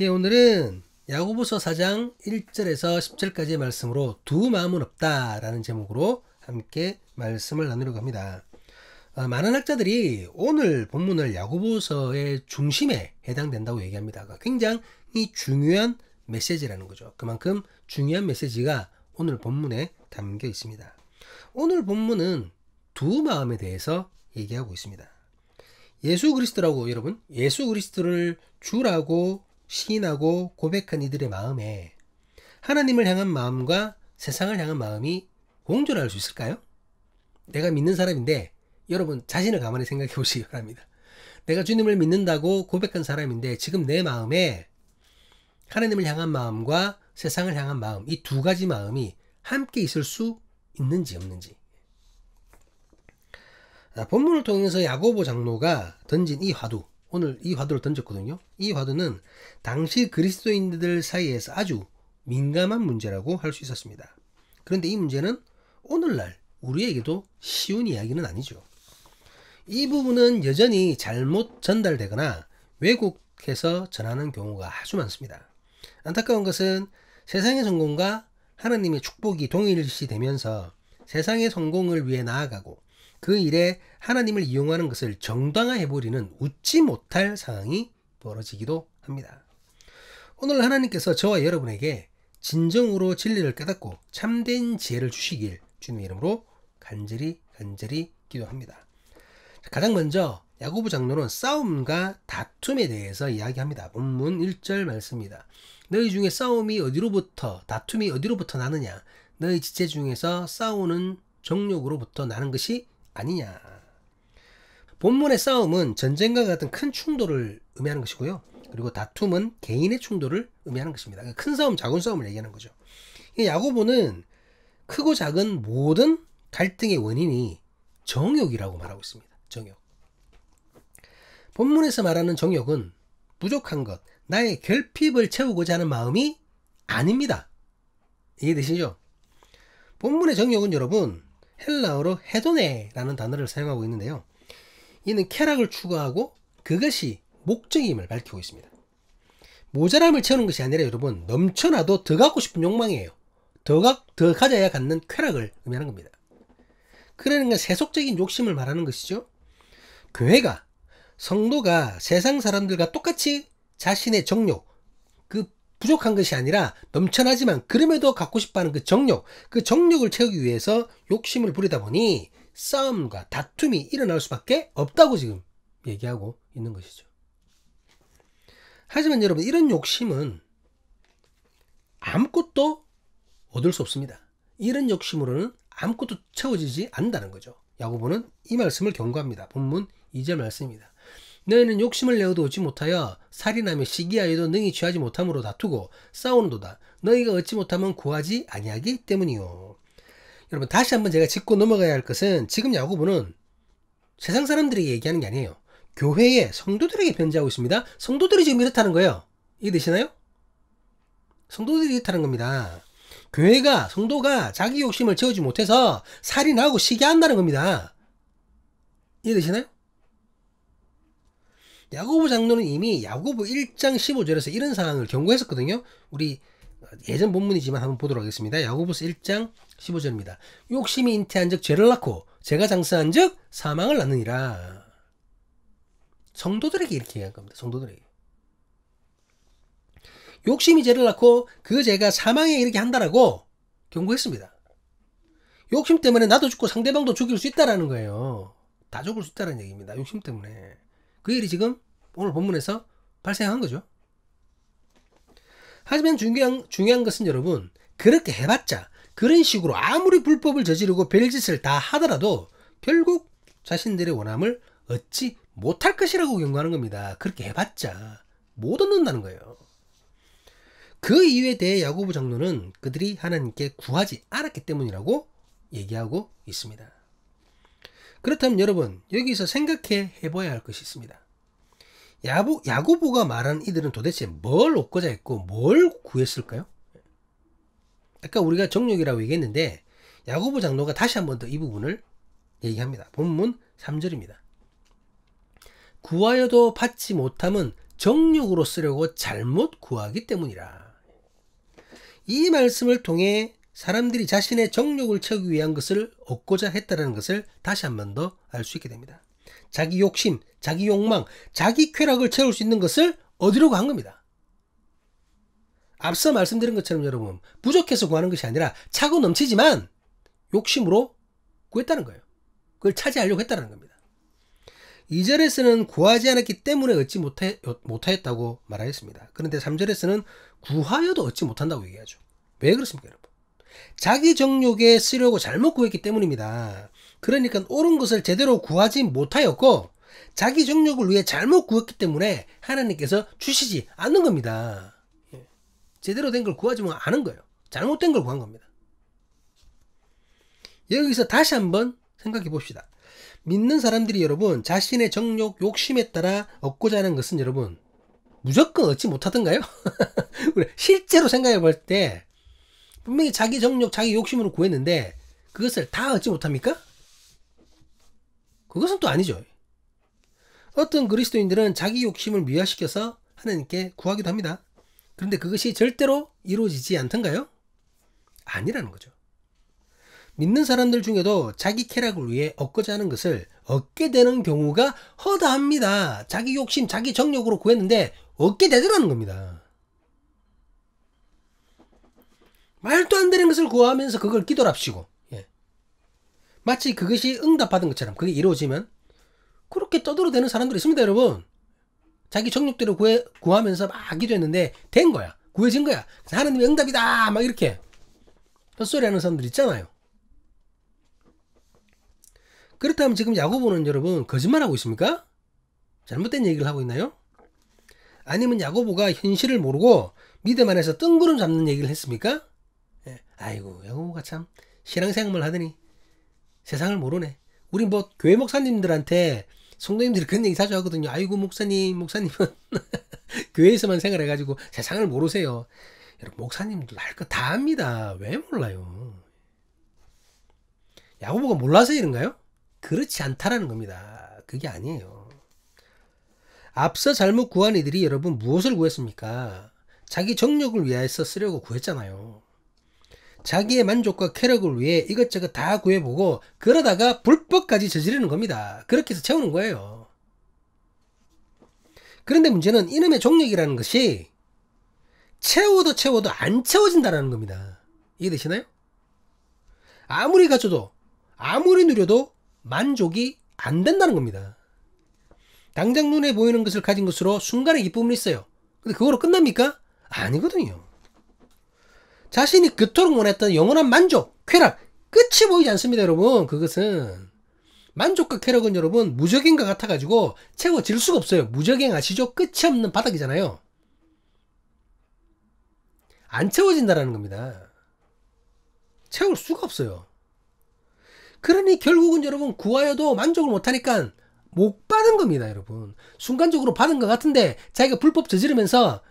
예, 오늘은 야고보서 4장 1절에서 10절까지의 말씀으로 두 마음은 없다라는 제목으로 함께 말씀을 나누려고 합니다. 많은 학자들이 오늘 본문을 야고보서의 중심에 해당된다고 얘기합니다. 굉장히 중요한 메시지라는 거죠. 그만큼 중요한 메시지가 오늘 본문에 담겨 있습니다. 오늘 본문은 두 마음에 대해서 얘기하고 있습니다. 예수 그리스도라고, 여러분, 예수 그리스도를 주라고 시인하고 고백한 이들의 마음에 하나님을 향한 마음과 세상을 향한 마음이 공존할 수 있을까요? 내가 믿는 사람인데, 여러분 자신을 가만히 생각해 보시기 바랍니다. 내가 주님을 믿는다고 고백한 사람인데 지금 내 마음에 하나님을 향한 마음과 세상을 향한 마음, 이 두 가지 마음이 함께 있을 수 있는지 없는지. 본문을 통해서 야고보 장로가 던진 이 화두, 오늘 이 화두를 던졌거든요. 이 화두는 당시 그리스도인들 사이에서 아주 민감한 문제라고 할 수 있었습니다. 그런데 이 문제는 오늘날 우리에게도 쉬운 이야기는 아니죠. 이 부분은 여전히 잘못 전달되거나 왜곡해서 전하는 경우가 아주 많습니다. 안타까운 것은 세상의 성공과 하나님의 축복이 동일시되면서 세상의 성공을 위해 나아가고 그 일에 하나님을 이용하는 것을 정당화해버리는 웃지 못할 상황이 벌어지기도 합니다. 오늘 하나님께서 저와 여러분에게 진정으로 진리를 깨닫고 참된 지혜를 주시길 주님의 이름으로 간절히 기도합니다. 가장 먼저 야고보 장로는 싸움과 다툼에 대해서 이야기합니다. 본문 1절 말씀입니다. 너희 중에 다툼이 어디로부터 나느냐? 너희 지체 중에서 싸우는 정욕으로부터 나는 것이 아니냐. 본문의 싸움은 전쟁과 같은 큰 충돌을 의미하는 것이고요. 그리고 다툼은 개인의 충돌을 의미하는 것입니다. 큰 싸움, 작은 싸움을 얘기하는 거죠. 야고보는 크고 작은 모든 갈등의 원인이 정욕이라고 말하고 있습니다. 정욕. 본문에서 말하는 정욕은 부족한 것, 나의 결핍을 채우고자 하는 마음이 아닙니다. 이해되시죠? 본문의 정욕은 여러분 헬라어로 헤도네라는 단어를 사용하고 있는데요. 이는 쾌락을 추구하고 그것이 목적임을 밝히고 있습니다. 모자람을 채우는 것이 아니라 여러분 넘쳐나도 더 갖고 싶은 욕망이에요. 더 가져야 갖는 쾌락을 의미하는 겁니다. 그러니까 세속적인 욕심을 말하는 것이죠. 교회가, 성도가 세상 사람들과 똑같이 자신의 정욕, 그 부족한 것이 아니라 넘쳐나지만 그럼에도 갖고 싶어하는 그 정욕을 채우기 위해서 욕심을 부리다 보니 싸움과 다툼이 일어날 수밖에 없다고 지금 얘기하고 있는 것이죠. 하지만 여러분 이런 욕심은 아무것도 얻을 수 없습니다. 이런 욕심으로는 아무것도 채워지지 않는다는 거죠. 야고보는 이 말씀을 경고합니다. 본문 2절 말씀입니다. 너희는 욕심을 내어도 얻지 못하여 살인하며 시기하여도 능히 취하지 못함으로 다투고 싸우는도다. 너희가 얻지 못하면 구하지 아니하기 때문이요. 여러분 다시 한번 제가 짚고 넘어가야 할 것은 지금 야고보는 세상 사람들에게 얘기하는 게 아니에요. 교회의 성도들에게 편지하고 있습니다. 성도들이 지금 이렇다는 거예요. 이해되시나요? 성도들이 이렇다는 겁니다. 교회가, 성도가 자기 욕심을 채우지 못해서 살인하고 시기한다는 겁니다. 이해되시나요? 야고보 장로는 이미 야고보 1장 15절에서 이런 상황을 경고했었거든요. 우리 예전 본문이지만 한번 보도록 하겠습니다. 야고보서 1장 15절입니다. 욕심이 잉태한 즉 죄를 낳고 죄가 장수한 즉 사망을 낳느니라. 성도들에게 이렇게 얘기한 겁니다. 성도들에게. 욕심이 죄를 낳고 그 죄가 사망에 이르게 한다라고 경고했습니다. 욕심 때문에 나도 죽고 상대방도 죽일 수 있다라는 거예요. 다 죽을 수 있다는 얘기입니다. 욕심 때문에. 그 일이 지금 오늘 본문에서 발생한 거죠. 하지만 중요한 것은 여러분 그렇게 해봤자 그런 식으로 아무리 불법을 저지르고 별짓을 다 하더라도 결국 자신들의 원함을 얻지 못할 것이라고 경고하는 겁니다. 그렇게 해봤자 못 얻는다는 거예요. 그 이유에 대해 야고보 장로는 그들이 하나님께 구하지 않았기 때문이라고 얘기하고 있습니다. 그렇다면 여러분 여기서 생각해 봐야 할 것이 있습니다. 야고보가 말하는 이들은 도대체 뭘 얻고자 했고 뭘 구했을까요? 아까 우리가 정욕이라고 얘기했는데 야고보 장로가 다시 한 번 더 이 부분을 얘기합니다. 본문 3절입니다. 구하여도 받지 못함은 정욕으로 쓰려고 잘못 구하기 때문이라. 이 말씀을 통해 사람들이 자신의 정욕을 채우기 위한 것을 얻고자 했다는 것을 다시 한 번 더 알 수 있게 됩니다. 자기 욕심, 자기 욕망, 자기 쾌락을 채울 수 있는 것을 얻으려고 한 겁니다. 앞서 말씀드린 것처럼 여러분, 부족해서 구하는 것이 아니라 차고 넘치지만 욕심으로 구했다는 거예요. 그걸 차지하려고 했다는 겁니다. 2절에서는 구하지 않았기 때문에 얻지 못하였다고 말하였습니다. 그런데 3절에서는 구하여도 얻지 못한다고 얘기하죠. 왜 그렇습니까, 여러분? 자기 정욕에 쓰려고 잘못 구했기 때문입니다. 그러니까 옳은 것을 제대로 구하지 못하였고 자기 정욕을 위해 잘못 구했기 때문에 하나님께서 주시지 않는 겁니다. 제대로 된 걸 구하지 않은 거예요. 잘못된 걸 구한 겁니다. 여기서 다시 한번 생각해 봅시다. 믿는 사람들이 여러분 자신의 정욕, 욕심에 따라 얻고자 하는 것은 여러분 무조건 얻지 못하던가요? 실제로 생각해 볼 때 분명히 자기 정욕, 자기 욕심으로 구했는데 그것을 다 얻지 못합니까? 그것은 또 아니죠. 어떤 그리스도인들은 자기 욕심을 미화시켜서 하나님께 구하기도 합니다. 그런데 그것이 절대로 이루어지지 않던가요? 아니라는 거죠. 믿는 사람들 중에도 자기 쾌락을 위해 얻고자 하는 것을 얻게 되는 경우가 허다합니다. 자기 욕심, 자기 정욕으로 구했는데 얻게 되더라는 겁니다. 말도 안 되는 것을 구하면서 그걸 기도랍시고 마치 그것이 응답받은 것처럼 그게 이루어지면 그렇게 떠들어대는 사람들이 있습니다, 여러분. 자기 정욕대로 구하면서 막 기도했는데 된 거야. 구해진 거야. 하나님의 응답이다. 막 이렇게 헛소리 하는 사람들 있잖아요. 그렇다면 지금 야고보는 여러분 거짓말하고 있습니까? 잘못된 얘기를 하고 있나요? 아니면 야고보가 현실을 모르고 믿음 안에서 뜬구름 잡는 얘기를 했습니까? 아이고 야고보가 참 신앙생활을 하더니 세상을 모르네. 우리 뭐 교회 목사님들한테 성도님들이 그런 얘기 자주 하거든요. 아이고 목사님은 교회에서만 생활해가지고 세상을 모르세요. 여러분 목사님들 할 거 다 압니다. 왜 몰라요? 야고보가 몰라서 이런가요? 그렇지 않다라는 겁니다. 그게 아니에요. 앞서 잘못 구한 이들이 여러분 무엇을 구했습니까? 자기 정욕을 위해서 쓰려고 구했잖아요. 자기의 만족과 쾌락을 위해 이것저것 다 구해보고 그러다가 불법까지 저지르는 겁니다. 그렇게 해서 채우는 거예요. 그런데 문제는 이놈의 정욕이라는 것이 채워도 안 채워진다는 겁니다. 이해되시나요? 아무리 가져도 아무리 누려도 만족이 안 된다는 겁니다. 당장 눈에 보이는 것을 가진 것으로 순간의 기쁨은 있어요. 근데 그거로 끝납니까? 아니거든요. 자신이 그토록 원했던 영원한 만족, 쾌락, 끝이 보이지 않습니다, 여러분. 그것은 만족과 쾌락은 여러분 무적행과 같아가지고 채워질 수가 없어요. 무적행 아시죠? 끝이 없는 바닥이잖아요. 안 채워진다라는 겁니다. 채울 수가 없어요. 그러니 결국은 여러분 구하여도 만족을 못하니까 못 받은 겁니다, 여러분. 순간적으로 받은 것 같은데 자기가 불법 저지르면서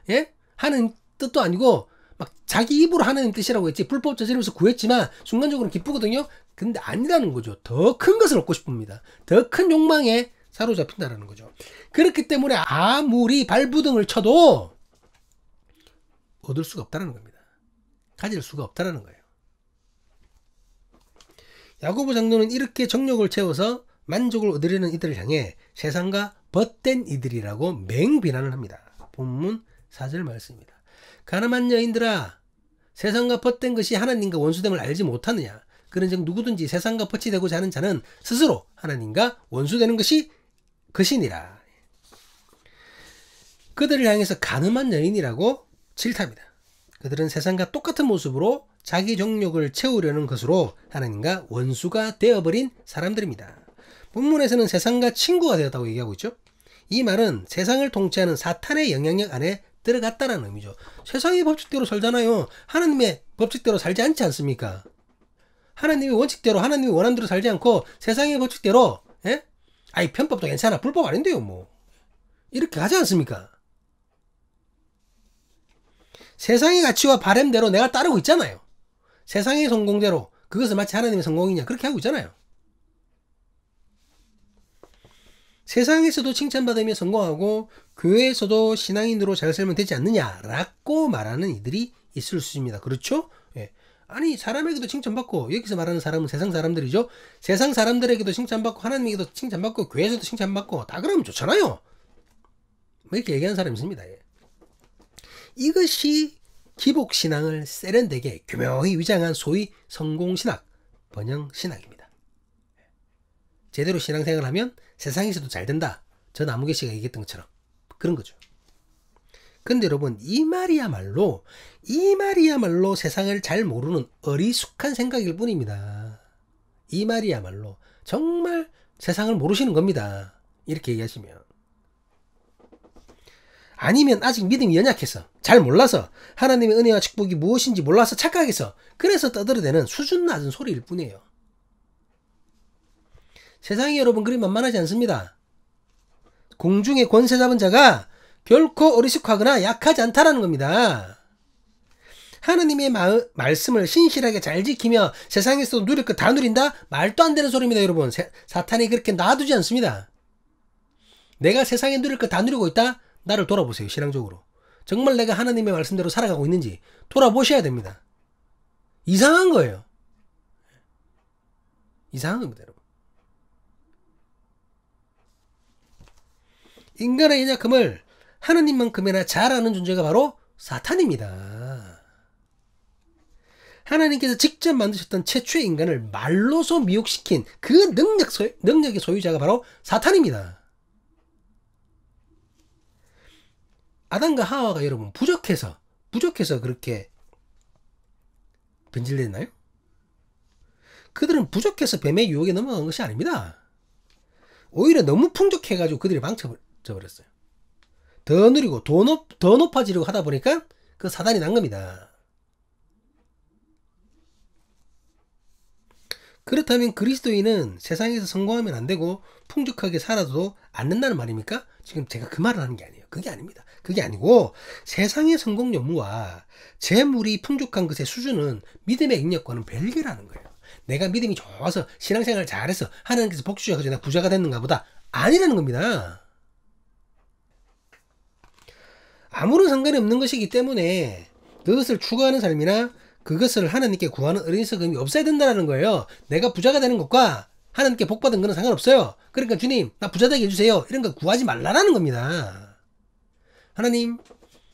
하는 뜻도 아니고 막 자기 입으로 하나님 뜻이라고 했지 불법 저지르면서 구했지만 순간적으로 기쁘거든요. 근데 아니라는 거죠. 더 큰 것을 얻고 싶습니다. 더 큰 욕망에 사로잡힌다라는 거죠. 그렇기 때문에 아무리 발부등을 쳐도 얻을 수가 없다는 겁니다. 가질 수가 없다는 거예요. 야고보 장로는 이렇게 정욕을 채워서 만족을 얻으려는 이들을 향해 세상과 벗된 이들이라고 맹비난을 합니다. 본문 4절 말씀입니다. 가늠한 여인들아, 세상과 벗된 것이 하나님과 원수됨을 알지 못하느냐? 그런즉 누구든지 세상과 벗이 되고자 하는 자는 스스로 하나님과 원수되는 것이 것이니라. 그들을 향해서 가늠한 여인이라고 질타합니다. 그들은 세상과 똑같은 모습으로 자기 정욕을 채우려는 것으로 하나님과 원수가 되어버린 사람들입니다. 본문에서는 세상과 친구가 되었다고 얘기하고 있죠. 이 말은 세상을 통치하는 사탄의 영향력 안에 들어갔다는 의미죠. 세상의 법칙대로 살잖아요. 하나님의 법칙대로 살지 않지 않습니까? 하나님의 원칙대로 하나님의 원함대로 살지 않고 세상의 법칙대로 아이 편법도 괜찮아. 불법 아닌데요 뭐. 이렇게 하지 않습니까? 세상의 가치와 바램대로 내가 따르고 있잖아요. 세상의 성공대로 그것을 마치 하나님의 성공이냐 그렇게 하고 있잖아요. 세상에서도 칭찬받으며 성공하고 교회에서도 신앙인으로 잘 살면 되지 않느냐라고 말하는 이들이 있을 수 있습니다. 그렇죠? 예. 아니 사람에게도 칭찬받고, 여기서 말하는 사람은 세상 사람들이죠. 세상 사람들에게도 칭찬받고 하나님에게도 칭찬받고 교회에서도 칭찬받고 다 그러면 좋잖아요. 뭐 이렇게 얘기하는 사람이 있습니다. 예. 이것이 기복신앙을 세련되게 교묘히 위장한 소위 성공신학, 번영신학입니다. 제대로 신앙생활을 하면 세상에서도 잘 된다. 저 나무계 씨가 얘기했던 것처럼 그런 거죠. 근데 여러분 이 말이야말로 세상을 잘 모르는 어리숙한 생각일 뿐입니다. 이 말이야말로 정말 세상을 모르시는 겁니다. 이렇게 얘기하시면. 아니면 아직 믿음이 연약해서, 잘 몰라서, 하나님의 은혜와 축복이 무엇인지 몰라서 착각해서 그래서 떠들어대는 수준 낮은 소리일 뿐이에요. 세상이 여러분 그리 만만하지 않습니다. 공중의 권세 잡은 자가 결코 어리숙하거나 약하지 않다라는 겁니다. 하나님의 말씀을 신실하게 잘 지키며 세상에서도 누릴 거 다 누린다? 말도 안 되는 소리입니다. 여러분, 사탄이 그렇게 놔두지 않습니다. 내가 세상에 누릴 거 다 누리고 있다? 나를 돌아보세요. 신앙적으로 정말 내가 하나님의 말씀대로 살아가고 있는지 돌아보셔야 됩니다. 이상한 거예요. 이상한 겁니다. 여러분. 인간의 연약함을 하나님만큼이나 잘 아는 존재가 바로 사탄입니다. 하나님께서 직접 만드셨던 최초의 인간을 말로서 미혹시킨 그 능력의 소유자가 바로 사탄입니다. 아담과 하와가 여러분 부족해서 그렇게 변질됐나요? 그들은 부족해서 뱀의 유혹에 넘어간 것이 아닙니다. 오히려 너무 풍족해가지고 그들이 망쳐버렸어요. 더 누리고 더 높아지려고 하다 보니까 그 사단이 난 겁니다. 그렇다면 그리스도인은 세상에서 성공하면 안 되고 풍족하게 살아도 않는다는 말입니까? 지금 제가 그 말을 하는 게 아니에요. 그게 아닙니다. 그게 아니고 세상의 성공 요무와 재물이 풍족한 것의 수준은 믿음의 능력과는 별개라는 거예요. 내가 믿음이 좋아서 신앙생활을 잘해서 하나님께서 복 주셔서 내가 부자가 됐는가 보다 아니라는 겁니다. 아무런 상관이 없는 것이기 때문에 그것을 추구하는 삶이나 그것을 하나님께 구하는 어리석음이 없어야 된다는 거예요. 내가 부자가 되는 것과 하나님께 복받은 거는 상관없어요. 그러니까 주님 나 부자 되게 해주세요. 이런 거 구하지 말라는 겁니다. 하나님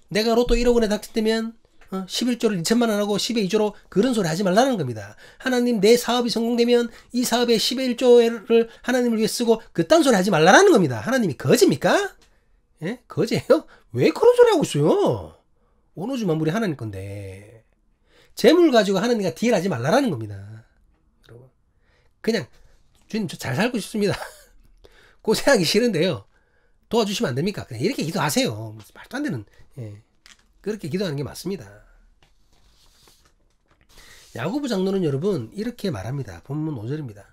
내가 로또 1억 원에 당첨되면 11조를 2천만 원 하고 10의 2조로 그런 소리 하지 말라는 겁니다. 하나님 내 사업이 성공되면 이 사업의 10의 1조를 하나님을 위해 쓰고 그딴 소리 하지 말라는 겁니다. 하나님이 거지입니까? 예? 거지예요? 왜 그런 소리 하고 있어요? 오노주 만물이 하나님 건데 재물 가지고 하나님과 딜하지 말라는 겁니다. 여러분 그냥 주님 저 잘 살고 싶습니다. 고생하기 싫은데요. 도와주시면 안 됩니까? 그냥 이렇게 기도하세요. 말도 안 되는 그렇게 기도하는 게 맞습니다. 야고보 장로는 여러분 이렇게 말합니다. 본문 5절입니다.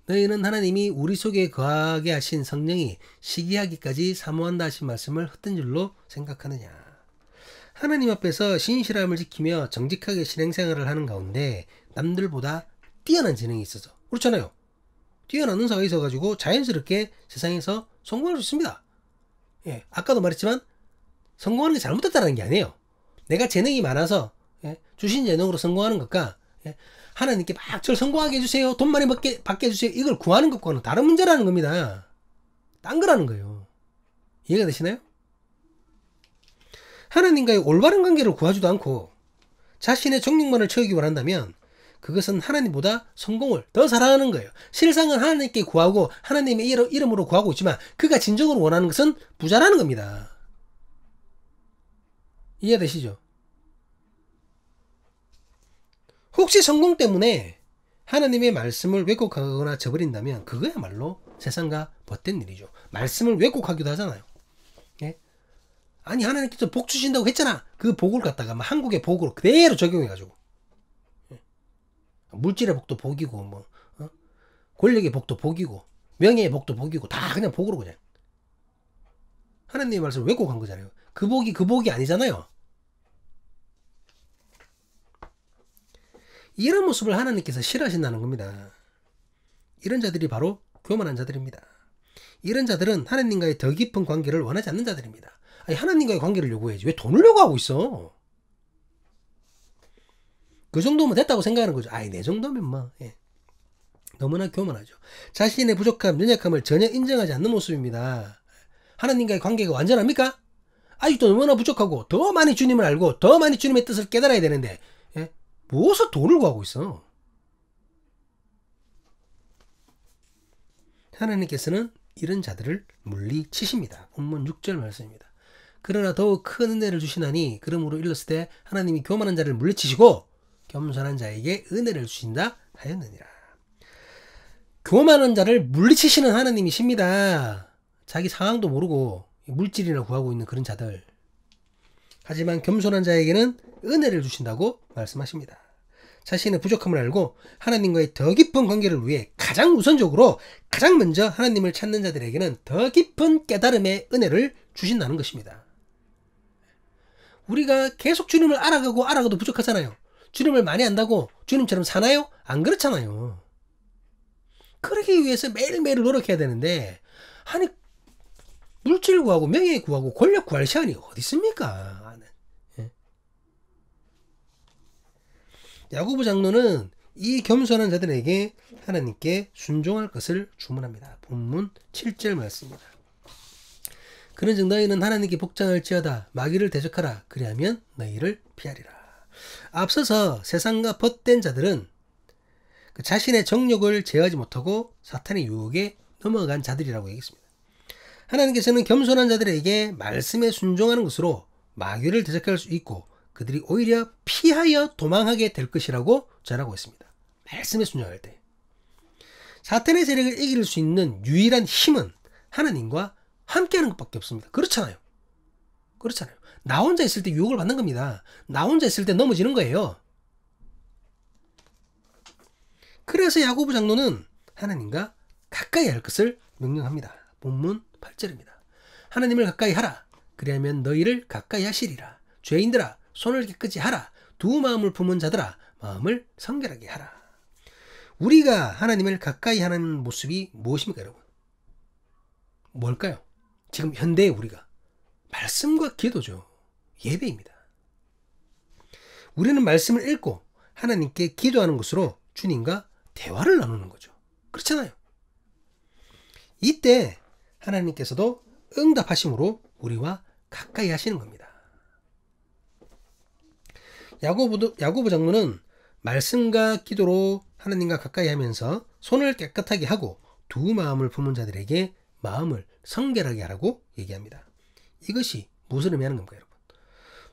너희는 하나님이 우리 속에 거하게 하신 성령이 시기하기까지 사모한다 하신 말씀을 헛된 줄로 생각하느냐. 하나님 앞에서 신실함을 지키며 정직하게 신앙생활을 하는 가운데 남들보다 뛰어난 재능이 있어서 그렇잖아요. 뛰어난 은사가 있어가지고 자연스럽게 세상에서 성공할 수 있습니다. 예, 아까도 말했지만 성공하는 게 잘못됐다는 게 아니에요. 내가 재능이 많아서 주신 재능으로 성공하는 것과 하나님께 막 저를 성공하게 해주세요. 돈 많이 받게 해주세요. 이걸 구하는 것과는 다른 문제라는 겁니다. 딴 거라는 거예요. 이해가 되시나요? 하나님과의 올바른 관계를 구하지도 않고 자신의 정욕만을 채우기 원한다면 그것은 하나님보다 성공을 더 사랑하는 거예요. 실상은 하나님께 구하고 하나님의 이름으로 구하고 있지만 그가 진정으로 원하는 것은 부자라는 겁니다. 이해되시죠? 혹시 성공 때문에 하나님의 말씀을 왜곡하거나 저버린다면 그거야말로 세상과 벗된 일이죠. 말씀을 왜곡하기도 하잖아요. 예? 아니 하나님께서 복 주신다고 했잖아. 그 복을 갖다가 한국의 복으로 그대로 적용해가지고 물질의 복도 복이고 권력의 복도 복이고 명예의 복도 복이고 다 그냥 복으로 그냥 하나님의 말씀을 왜곡한 거잖아요. 그 복이 아니잖아요. 이런 모습을 하나님께서 싫어하신다는 겁니다. 이런 자들이 바로 교만한 자들입니다. 이런 자들은 하나님과의 더 깊은 관계를 원하지 않는 자들입니다. 아니, 하나님과의 관계를 요구해야지 왜 돈을 요구하고 있어? 그 정도면 됐다고 생각하는 거죠. 아이, 내 정도면 뭐. 예. 너무나 교만하죠. 자신의 부족함, 연약함을 전혀 인정하지 않는 모습입니다. 하나님과의 관계가 완전합니까? 아직도 너무나 부족하고 더 많이 주님을 알고 더 많이 주님의 뜻을 깨달아야 되는데, 예? 무엇을 돈을 구하고 있어? 하나님께서는 이런 자들을 물리치십니다. 본문 6절 말씀입니다. 그러나 더욱 큰 은혜를 주시나니 그러므로 일렀을 때 하나님이 교만한 자를 물리치시고 겸손한 자에게 은혜를 주신다 하였느니라. 교만한 자를 물리치시는 하나님이십니다. 자기 상황도 모르고 물질이나 구하고 있는 그런 자들. 하지만 겸손한 자에게는 은혜를 주신다고 말씀하십니다. 자신의 부족함을 알고 하나님과의 더 깊은 관계를 위해 가장 우선적으로 가장 먼저 하나님을 찾는 자들에게는 더 깊은 깨달음의 은혜를 주신다는 것입니다. 우리가 계속 주님을 알아가도 부족하잖아요. 주님을 많이 안다고 주님처럼 사나요? 안 그렇잖아요. 그러기 위해서 매일매일 노력해야 되는데, 아니, 물질 구하고 명예 구하고 권력 구할 시간이 어디 있습니까? 예? 야고보 장로는 이 겸손한 자들에게 하나님께 순종할 것을 주문합니다. 본문 7절 말씀입니다. 그런즉 너희는 하나님께 복장할지어다 마귀를 대적하라 그리하면 너희를 피하리라. 앞서서 세상과 벗된 자들은 자신의 정욕을 제어하지 못하고 사탄의 유혹에 넘어간 자들이라고 얘기했습니다. 하나님께서는 겸손한 자들에게 말씀에 순종하는 것으로 마귀를 대적할 수 있고 그들이 오히려 피하여 도망하게 될 것이라고 전하고 있습니다. 말씀에 순종할 때. 사탄의 세력을 이길 수 있는 유일한 힘은 하나님과 함께하는 것밖에 없습니다. 그렇잖아요. 나 혼자 있을 때 유혹을 받는 겁니다. 나 혼자 있을 때 넘어지는 거예요. 그래서 야고보 장로는 하나님과 가까이 할 것을 명령합니다. 본문 8절입니다. 하나님을 가까이 하라. 그리하면 너희를 가까이 하시리라. 죄인들아 손을 깨끗이 하라. 두 마음을 품은 자들아 마음을 성결하게 하라. 우리가 하나님을 가까이 하는 모습이 무엇입니까, 여러분? 뭘까요? 지금 현대의 우리가 말씀과 기도죠. 예배입니다. 우리는 말씀을 읽고 하나님께 기도하는 것으로 주님과 대화를 나누는 거죠. 그렇잖아요. 이때 하나님께서도 응답하심으로 우리와 가까이 하시는 겁니다. 야고보 장로는 말씀과 기도로 하나님과 가까이 하면서 손을 깨끗하게 하고 두 마음을 품은 자들에게 마음을 성결하게 하라고 얘기합니다. 이것이 무엇을 의미하는 겁니까, 여러분?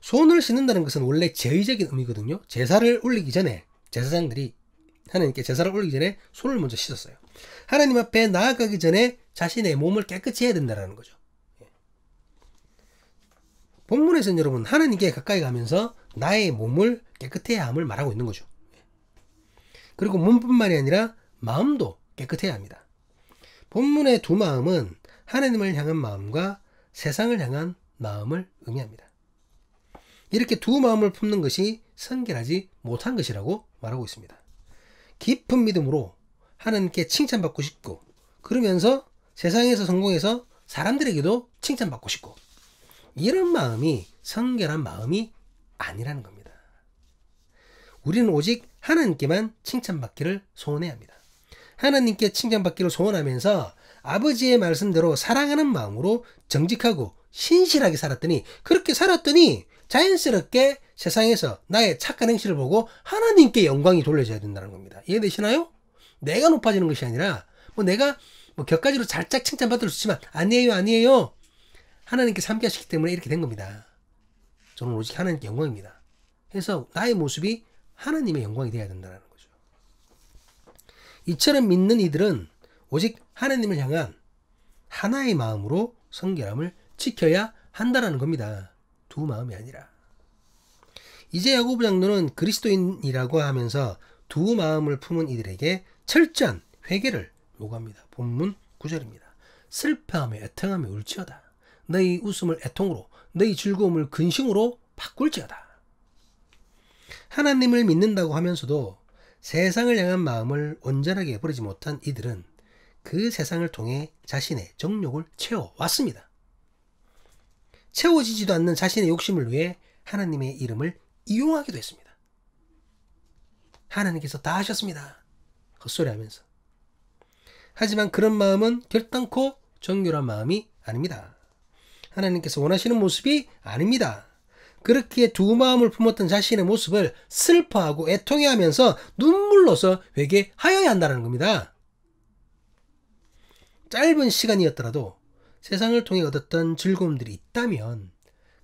손을 씻는다는 것은 원래 제의적인 의미거든요. 제사를 올리기 전에 제사장들이 하나님께 제사를 올리기 전에 손을 먼저 씻었어요. 하나님 앞에 나아가기 전에 자신의 몸을 깨끗이 해야 된다는 거죠. 본문에서는 여러분 하나님께 가까이 가면서 나의 몸을 깨끗해야 함을 말하고 있는 거죠. 그리고 몸뿐만이 아니라 마음도 깨끗해야 합니다. 본문의 두 마음은 하나님을 향한 마음과 세상을 향한 마음을 의미합니다. 이렇게 두 마음을 품는 것이 성결하지 못한 것이라고 말하고 있습니다. 깊은 믿음으로 하나님께 칭찬받고 싶고 그러면서 세상에서 성공해서 사람들에게도 칭찬받고 싶고 이런 마음이 성결한 마음이 아니라는 겁니다. 우리는 오직 하나님께만 칭찬받기를 소원해야 합니다. 하나님께 칭찬받기를 소원하면서 아버지의 말씀대로 사랑하는 마음으로 정직하고 신실하게 살았더니 그렇게 살았더니 자연스럽게 세상에서 나의 착한 행실을 보고 하나님께 영광이 돌려져야 된다는 겁니다. 이해되시나요? 내가 높아지는 것이 아니라 내가 격가지로 살짝 칭찬받을 수 있지만 아니에요. 하나님께 함께 하시기 때문에 이렇게 된 겁니다. 저는 오직 하나님께 영광입니다. 그래서 나의 모습이 하나님의 영광이 되어야 된다는 거죠. 이처럼 믿는 이들은 오직 하나님을 향한 하나의 마음으로 성결함을 지켜야 한다는 겁니다. 두 마음이 아니라. 이제 야고보 장로는 그리스도인이라고 하면서 두 마음을 품은 이들에게 철저한 회개를 요구합니다. 본문 9절입니다. 슬퍼하며 애통하며 울지어다. 너희 웃음을 애통으로 너희 즐거움을 근심으로 바꿀지어다. 하나님을 믿는다고 하면서도 세상을 향한 마음을 온전하게 버리지 못한 이들은 그 세상을 통해 자신의 정욕을 채워왔습니다. 채워지지도 않는 자신의 욕심을 위해 하나님의 이름을 이용하기도 했습니다. 하나님께서 다 하셨습니다. 헛소리하면서. 하지만 그런 마음은 결단코 정결한 마음이 아닙니다. 하나님께서 원하시는 모습이 아닙니다. 그렇게 두 마음을 품었던 자신의 모습을 슬퍼하고 애통해하면서 눈물로서 회개하여야 한다는 겁니다. 짧은 시간이었더라도 세상을 통해 얻었던 즐거움들이 있다면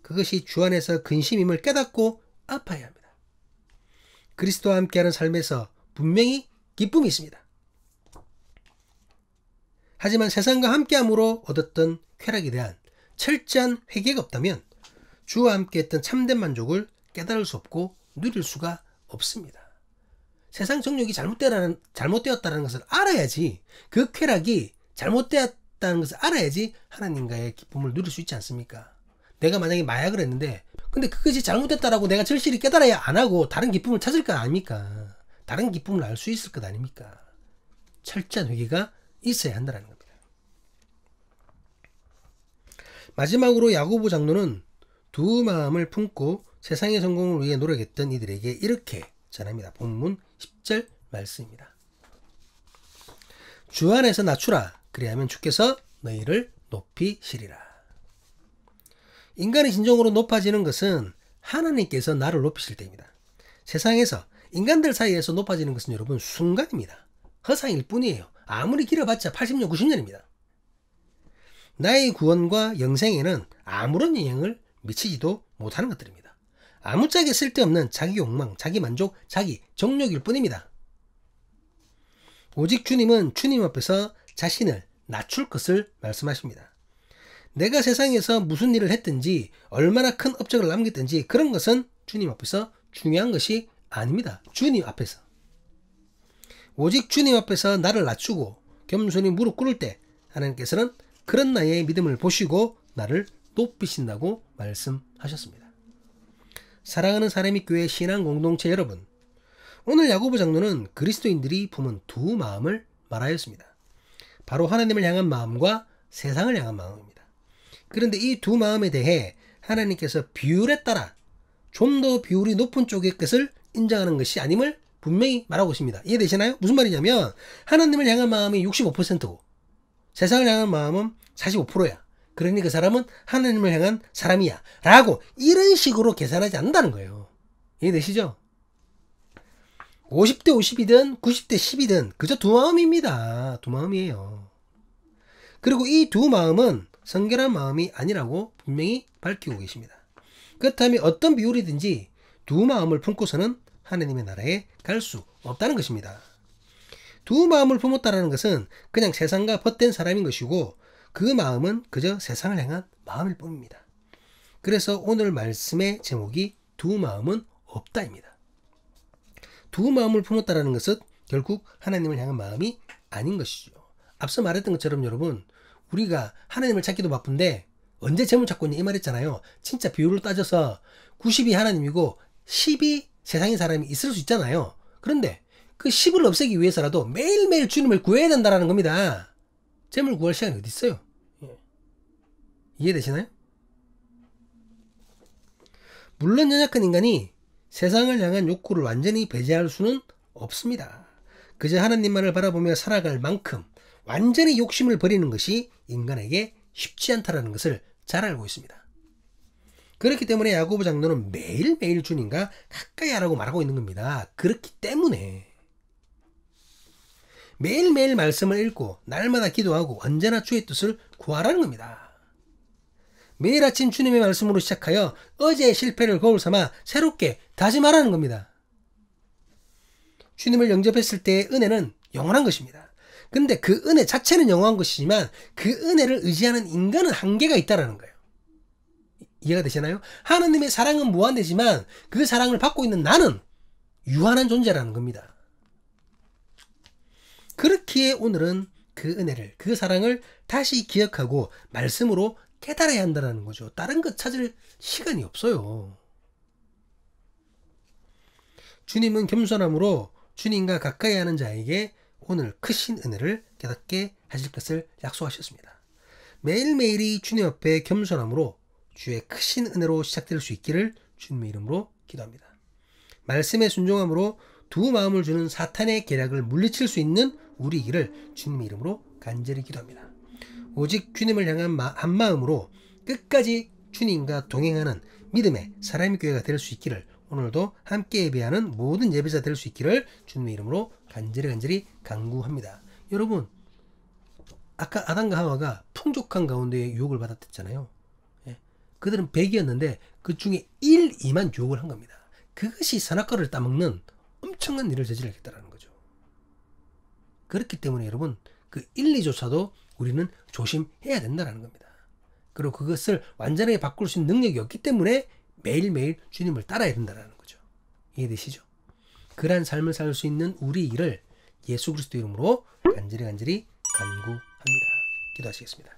그것이 주 안에서 근심임을 깨닫고 아파야 합니다. 그리스도와 함께하는 삶에서 분명히 기쁨이 있습니다. 하지만 세상과 함께함으로 얻었던 쾌락에 대한 철저한 회개가 없다면 주와 함께했던 참된 만족을 깨달을 수 없고 누릴 수가 없습니다. 세상 정욕이 잘못되었다는 것을 알아야지, 그 쾌락이 잘못되었다는 것을 알아야지 하나님과의 기쁨을 누릴 수 있지 않습니까? 내가 만약에 마약을 했는데 근데 그것이 잘못됐다라고 내가 절실히 깨달아야 안 하고 다른 기쁨을 찾을 것 아닙니까? 다른 기쁨을 알 수 있을 것 아닙니까? 철저한 회개가 있어야 한다는 겁니다. 마지막으로 야고보 장로는 두 마음을 품고 세상의 성공을 위해 노력했던 이들에게 이렇게 전합니다. 본문 10절 말씀입니다. 주 안에서 낮추라. 그리하면 주께서 너희를 높이시리라. 인간이 진정으로 높아지는 것은 하나님께서 나를 높이실 때입니다. 세상에서 인간들 사이에서 높아지는 것은 여러분 순간입니다. 허상일 뿐이에요. 아무리 길어봤자 80년, 90년입니다. 나의 구원과 영생에는 아무런 영향을 미치지도 못하는 것들입니다. 아무짝에 쓸데없는 자기 욕망, 자기 만족, 자기 정욕일 뿐입니다. 오직 주님은 주님 앞에서 자신을 낮출 것을 말씀하십니다. 내가 세상에서 무슨 일을 했든지 얼마나 큰 업적을 남겼든지 그런 것은 주님 앞에서 중요한 것이 아닙니다. 주님 앞에서. 오직 주님 앞에서 나를 낮추고 겸손히 무릎 꿇을 때 하나님께서는 그런 나의 믿음을 보시고 나를 높이신다고 말씀하셨습니다. 사랑하는 사람이 교회 신앙 공동체 여러분, 오늘 야고보 장로는 그리스도인들이 품은 두 마음을 말하였습니다. 바로 하나님을 향한 마음과 세상을 향한 마음입니다. 그런데 이 두 마음에 대해 하나님께서 비율에 따라 좀 더 비율이 높은 쪽의 것을 인정하는 것이 아님을 분명히 말하고 있습니다. 이해되시나요? 무슨 말이냐면 하나님을 향한 마음이 65%고 세상을 향한 마음은 45%야. 그러니 그 사람은 하나님을 향한 사람이야 라고 이런 식으로 계산하지 않는다는 거예요. 이해되시죠? 50대 50이든 90대 10이든 그저 두 마음입니다. 두 마음이에요. 그리고 이 두 마음은 성결한 마음이 아니라고 분명히 밝히고 계십니다. 그렇다면 어떤 비율이든지 두 마음을 품고서는 하나님의 나라에 갈 수 없다는 것입니다. 두 마음을 품었다는 것은 그냥 세상과 벗된 사람인 것이고 그 마음은 그저 세상을 향한 마음일 뿐입니다. 그래서 오늘 말씀의 제목이 두 마음은 없다입니다. 두 마음을 품었다는 것은 결국 하나님을 향한 마음이 아닌 것이죠. 앞서 말했던 것처럼 여러분, 우리가 하나님을 찾기도 바쁜데 언제 재물 찾고 있냐 이 말했잖아요. 진짜 비율을 따져서 90이 하나님이고 10이 세상의 사람이 있을 수 있잖아요. 그런데 그 10을 없애기 위해서라도 매일매일 주님을 구해야 된다는 겁니다. 재물 구할 시간이 어디 있어요? 이해되시나요? 물론 연약한 인간이 세상을 향한 욕구를 완전히 배제할 수는 없습니다. 그저 하나님만을 바라보며 살아갈 만큼 완전히 욕심을 버리는 것이 인간에게 쉽지 않다는 것을 잘 알고 있습니다. 그렇기 때문에 야고보 장로는 매일매일 주님과 가까이 하라고 말하고 있는 겁니다. 그렇기 때문에 매일매일 말씀을 읽고 날마다 기도하고 언제나 주의 뜻을 구하라는 겁니다. 매일 아침 주님의 말씀으로 시작하여 어제의 실패를 거울 삼아 새롭게 다짐하라는 겁니다. 주님을 영접했을 때의 은혜는 영원한 것입니다. 근데 그 은혜 자체는 영원한 것이지만 그 은혜를 의지하는 인간은 한계가 있다는 거예요. 이해가 되시나요? 하나님의 사랑은 무한대지만 그 사랑을 받고 있는 나는 유한한 존재라는 겁니다. 그렇기에 오늘은 그 은혜를, 그 사랑을 다시 기억하고 말씀으로 깨달아야 한다는 거죠. 다른 것 찾을 시간이 없어요. 주님은 겸손함으로 주님과 가까이 하는 자에게 오늘 크신 은혜를 깨닫게 하실 것을 약속하셨습니다. 매일매일이 주님 앞에 겸손함으로 주의 크신 은혜로 시작될 수 있기를 주님의 이름으로 기도합니다. 말씀에 순종함으로 두 마음을 주는 사탄의 계략을 물리칠 수 있는 우리이기를 주님의 이름으로 간절히 기도합니다. 오직 주님을 향한 한 마음으로 끝까지 주님과 동행하는 믿음의 사람의 교회가 될 수 있기를, 오늘도 함께 예배하는 모든 예배자 될 수 있기를 주님의 이름으로 간절히 간구합니다. 여러분, 아까 아담과 하와가 풍족한 가운데 유혹을 받았댔잖아요. 그들은 100이었는데 그 중에 1, 2만 유혹을 한 겁니다. 그것이 선악과를 따먹는 엄청난 일을 저질렀다는 거죠. 그렇기 때문에 여러분, 그 1, 2조차도 우리는 조심해야 된다는 겁니다. 그리고 그것을 완전하게 바꿀 수 있는 능력이 없기 때문에 매일매일 주님을 따라야 된다는 거죠. 이해되시죠? 그러한 삶을 살 수 있는 우리 일을 예수 그리스도 이름으로 간절히 간구합니다. 기도하시겠습니다.